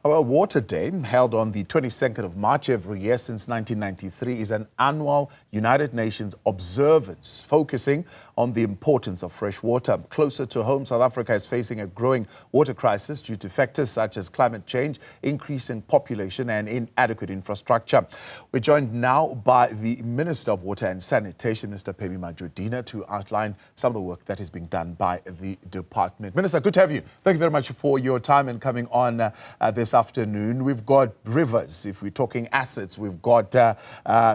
Our Water Day, held on the 22nd of March every year since 1993, is an annual United Nations observance focusing on the importance of fresh water. Closer to home, South Africa is facing a growing water crisis due to factors such as climate change, increasing population and inadequate infrastructure. We're joined now by the Minister of Water and Sanitation, Minister Pemmy Majodina, to outline some of the work that is being done by the department. Minister, good to have you. Thank you very much for your time and coming on this afternoon. We've got rivers, if we're talking assets, we've got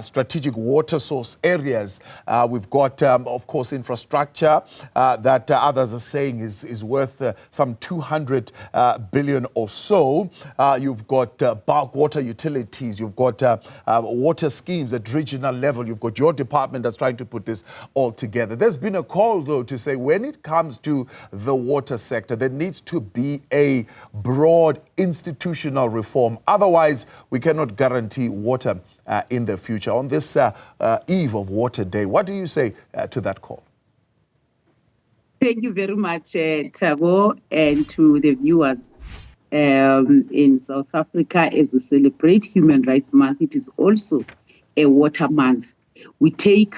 strategic water source areas, we've got, of course, infrastructure that others are saying is worth some 200 billion or so. You've got bulk water utilities, you've got water schemes at regional level, you've got your department that's trying to put this all together. There's been a call, though, to say when it comes to the water sector, there needs to be a broad institutional reform. Otherwise, we cannot guarantee water in the future. On this eve of Water Day, what do you say to that call? Thank you very much, Thabo, and to the viewers in South Africa. As we celebrate Human Rights Month, it is also a water month. We take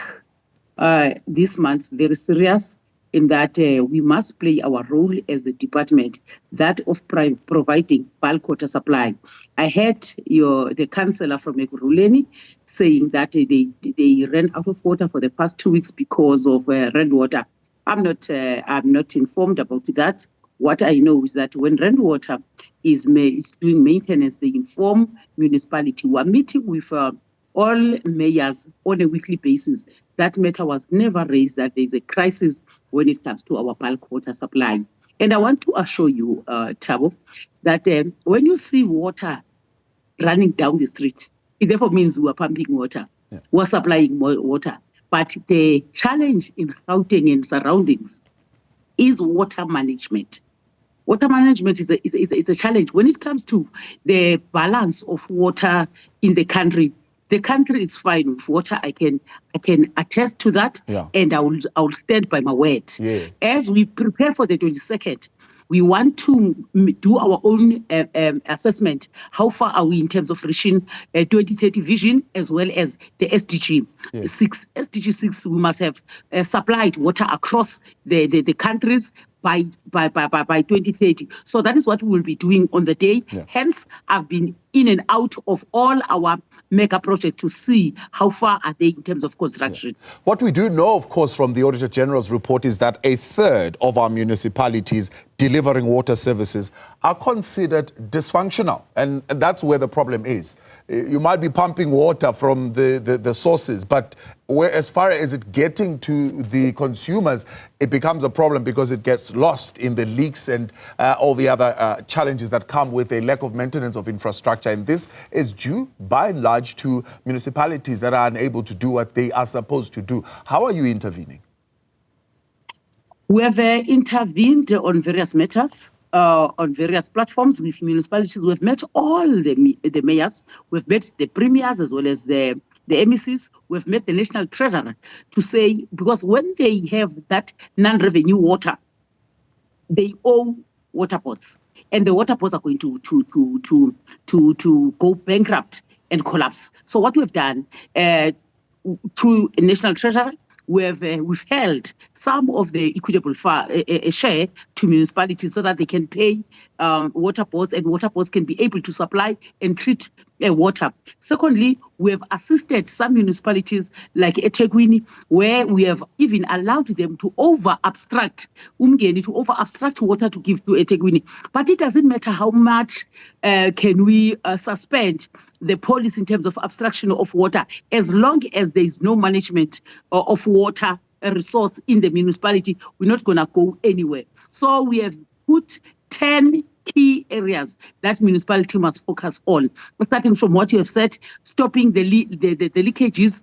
this month very serious in that we must play our role as the department, that of providing bulk water supply. I heard the councillor from Ekurhuleni saying that they ran out of water for the past 2 weeks because of rainwater. I'm not informed about that. What I know is that when rainwater is doing maintenance, they inform municipality. We're meeting with all mayors on a weekly basis. That matter was never raised, that there's a crisis when it comes to our bulk water supply. And I want to assure you, Thabo, that when you see water running down the street, it therefore means we're pumping water, we're supplying more water. But the challenge in Gauteng and surroundings is water management. Water management is a challenge. When it comes to the balance of water in the country is fine with water. I can attest to that, and I will stand by my word. Yeah. As we prepare for the 22nd, we want to do our own assessment. How far are we in terms of reaching 2030 vision as well as the SDG 6? SDG 6, we must have supplied water across the countries by 2030. So that is what we will be doing on the day. Yeah. Hence, I've been in and out of all our mega projects to see how far are they in terms of construction. Yeah. What we do know, of course, from the Auditor General's report is that a third of our municipalities delivering water services are considered dysfunctional. And that's where the problem is. You might be pumping water from the sources, but as far as it getting to the consumers, it becomes a problem because it gets lost in the leaks and all the other challenges that come with a lack of maintenance of infrastructure. And this is due, by and large, to municipalities that are unable to do what they are supposed to do. How are you intervening? We have intervened on various matters, on various platforms with municipalities. We've met all the mayors. We've met the premiers as well as the MECs. We've met the National Treasurer to say, because when they have that non-revenue water, they owe water boards, and the water boards are going to go bankrupt and collapse. So what we've done through a National Treasurer, we've held some of the equitable share to municipalities so that they can pay water boards, and water boards can be able to supply and treat water. Secondly, we have assisted some municipalities like eThekwini, where we have even allowed them to over-abstract water to give to eThekwini. But it doesn't matter how much can we suspend the policy in terms of abstraction of water, as long as there is no management of water resource in the municipality, we're not going to go anywhere. So we have put 10 key areas that municipality must focus on, starting from what you have said, stopping the leakages,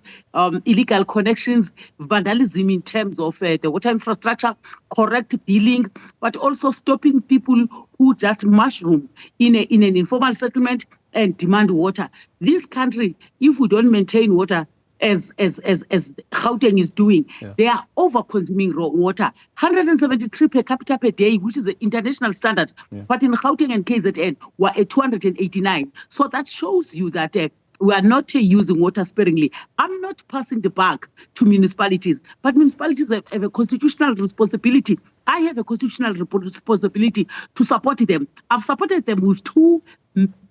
illegal connections, vandalism in terms of the water infrastructure, correct billing, but also stopping people who just mushroom in an informal settlement and demand water. This country, if we don't maintain water, as Gauteng is doing. They are over-consuming raw water. 173 per capita per day, which is an international standard. But in Gauteng and KZN, we're at 289. So that shows you that we are not using water sparingly. I'm not passing the buck to municipalities, but municipalities have a constitutional responsibility. I have a constitutional responsibility to support them. I've supported them with 2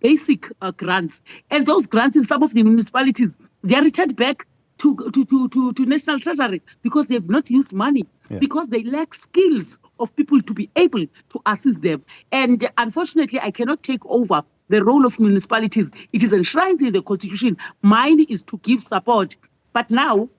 basic grants, and those grants in some of the municipalities, they are returned back to National Treasury because they've not used money, because they lack skills of people to be able to assist them. And unfortunately, I cannot take over the role of municipalities. It is enshrined in the Constitution. Mine is to give support. But now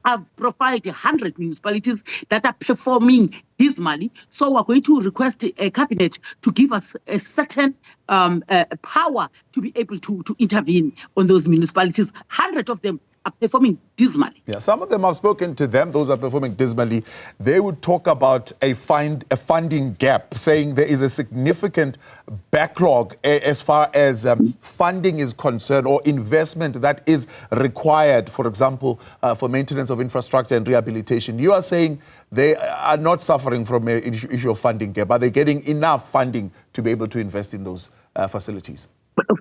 I've profiled 100 municipalities that are performing dismally. So we're going to request a cabinet to give us a certain power to be able to intervene on those municipalities. 100 of them are performing dismally. Yeah, some of them, I've spoken to them, those are performing dismally. They would talk about a funding gap, saying there is a significant backlog as far as funding is concerned, or investment that is required, for example, for maintenance of infrastructure and rehabilitation. You are saying they are not suffering from an issue of funding gap. Are they getting enough funding to be able to invest in those facilities?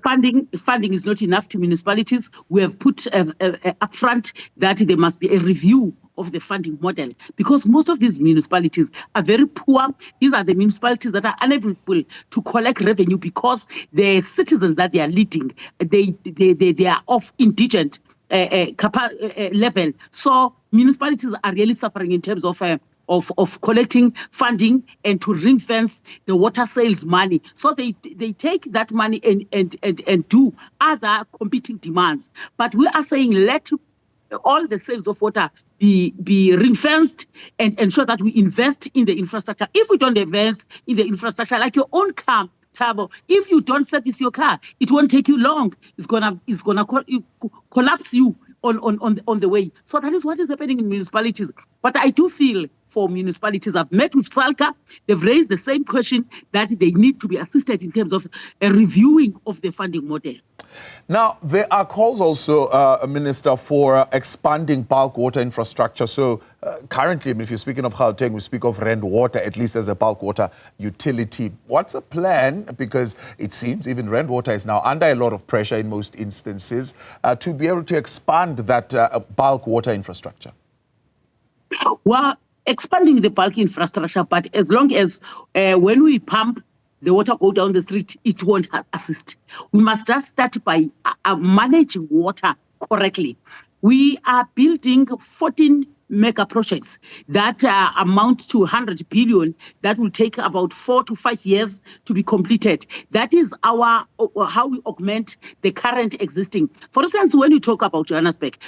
Funding is not enough to municipalities. We have put upfront that there must be a review of the funding model, because most of these municipalities are very poor. These are the municipalities that are unable to collect revenue because the citizens that they are leading, they are of indigent level. So municipalities are really suffering in terms of collecting funding and to ring fence the water sales money. So they take that money and do other competing demands. But we are saying let all the sales of water be ring fenced and ensure that we invest in the infrastructure. If we don't invest in the infrastructure, like your own car, Thabo, if you don't service your car, it won't take you long. It's gonna collapse you on the way. So that is what is happening in municipalities. But I do feel for municipalities, I've met with SALCA, they've raised the same question that they need to be assisted in terms of a reviewing of the funding model. Now, there are calls also, Minister, for expanding bulk water infrastructure. So currently, if you're speaking of Gauteng, we speak of Rand Water, at least as a bulk water utility. What's the plan? Because it seems even Rand Water is now under a lot of pressure in most instances to be able to expand that bulk water infrastructure. Well, expanding the bulk infrastructure, but as long as when we pump the water go down the street, it won't assist. We must just start by managing water correctly. We are building 14 mega projects that amount to 100 billion that will take about 4 to 5 years to be completed. That is how we augment the current existing. For instance, when you talk about Johannesburg,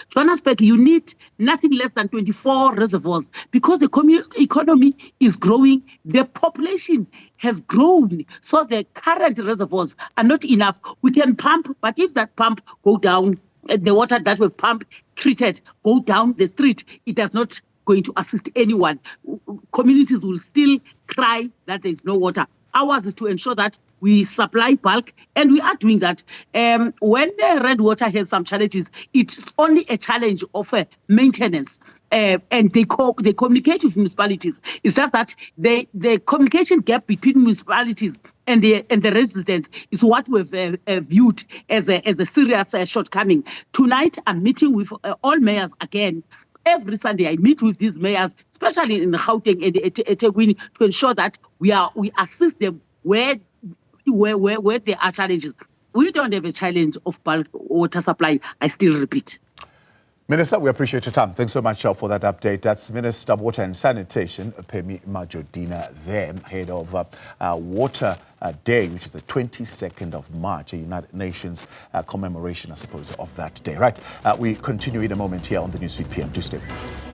you need nothing less than 24 reservoirs because the economy is growing, the population has grown, so the current reservoirs are not enough. We can pump, but if that pump go down, the water that we've pumped, treated, go down the street, it is not going to assist anyone. Communities will still cry that there is no water. Ours is to ensure that we supply bulk, and we are doing that. When Red Water has some challenges, it's only a challenge of maintenance. And they communicate with municipalities. It's just that the communication gap between municipalities and the residents is what we've viewed as a serious shortcoming. Tonight, I'm meeting with all mayors again. Every Sunday, I meet with these mayors, especially in Gauteng and eThekwini, to ensure that we assist them where there are challenges. We don't have a challenge of bulk water supply, I still repeat. Minister, we appreciate your time. Thanks so much for that update. That's Minister of Water and Sanitation, Pemmy Majodina, there, head of Water Day, which is the 22nd of March, a United Nations commemoration, I suppose, of that day. Right, we continue in a moment here on the Newsfeed PM. Do stay with us.